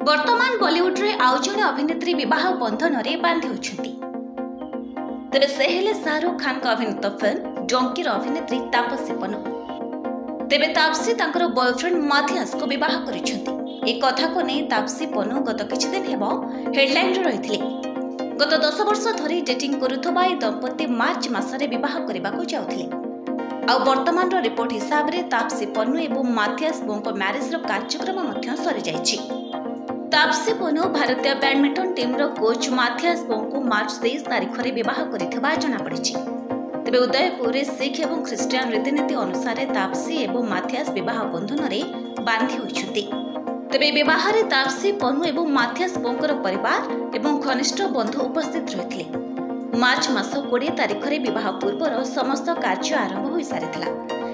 वर्तमान बॉलीवुड रे आउ जणे अभिनेत्री विवाह बंधन रे बांधि होछंती। तेबे से हेले शाहरुख खान का अभिनीत फिल्म डोंकी रो अभिनेत्री तापसी पन्नू। तेबे तापसी तांकर बॉयफ्रेंड माथियास को विवाह करिसंती। ए कथा को नै तापसी पन्नू गत किछि दिन हेबो हेडलाइन रे रहिथिले। गत 10 वर्ष धरि डेटिंग करुथबा ए दंपति मार्च मासरे विवाह करबाको जाउथिले। आ वर्तमान रो रिपोर्ट हिसाब रे तापसी पन्नू एवं माथियास बोंको मैरिज रो कार्यक्रम मध्य सरि जायछि। तापसी पन्नू भारतीय बैडमिंटन टीम रो कोच माथियास बोंको मार्च 23 तारिख रे विवाह करिथबा जणा पड़िछि। तेबे उदयपुर रे सिख एवं ख्रिस्टियन रीतिनीति अनुसार तापसी एवं माथियास विवाह बंधन रे बांधि होइछथि। तेबे विवाह रे तापसी पन्नू एवं माथियास बोंकर परिवार एवं घनिष्ठ बंधु उपस्थित रहिथिले। मार्च मास 20 तारिख रे विवाह पूर्वर समस्त कार्य आरंभ होई सारिथिला।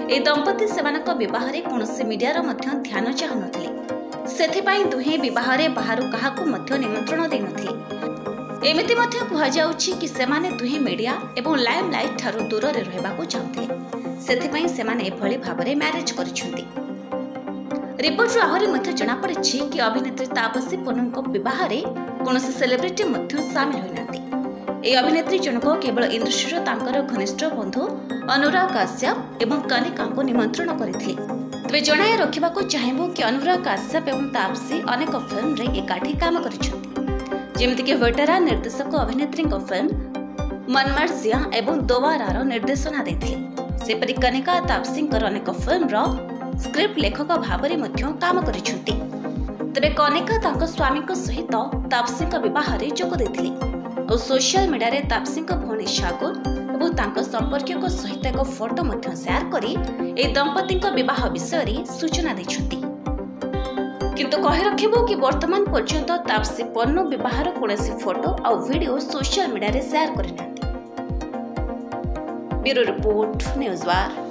ए दंपति सेमानक विवाह रे कोनोसी मीडिया रो मध्य ध्यान चाहु नथिले। सेथिपाई दुहे विवाह रे बाहरु काहाकू मध्य निमंत्रण दे नथिले। एमिति मध्य कुहा जाउछि कि सेमाने दुहे मीडिया एवं लाइमलाइट ठारो दूर रे रहबाकू चाहुथिले। सेथिपाई सेमाने एभଳି भाबरे मैरिज करिसंती। रिपोर्ट आहरी मध्य जणा पड़िछि कि अभिनेत्री तापसी पन्नूको विवाह रे कोनोसी सेलिब्रिटी मध्य शामिल होई नांती। ए अभिनेत्री जनक केवल इंडस्ट्री तांकर घनिष्ठ बंधु अनुराग काश्यप एवं कनिका को निमंत्रण करथिले। तबे जणाय रखिबाकू चाहेबो कि अनुराग काश्यप एवं तापसी अनेक फिल्म रे एकाठी काम करिसंती। जेमिति कि वेटरान निर्देशक अभिनेत्री को फिल्म मनमर्जिया एवं दोबारा रो निर्देशना दैथिले। सेपरि कनिका तापसी अनेक फिल्म रो स्क्रिप्ट लेखक भाबरे मध्य काम करिसंती। तबे कनिका तांको स्वामी को सहित तापसी का विवाह रे जोग दैथिले और सोशल मीडिया रे तापसी का भौणी शागुन एवं तांको संपर्क को सहित एक फोटो मध्य शेयर करी ए दंपति का विवाह विषय रे सूचना दैछंती। किंतु कहि रखिबो कि वर्तमान पर्यंत तापसी पन्नू विवाहर कोनोसी फोटो और वीडियो सोशल मीडिया रे शेयर करिनांती। ब्यूरो रिपोर्ट न्यूज़ वार।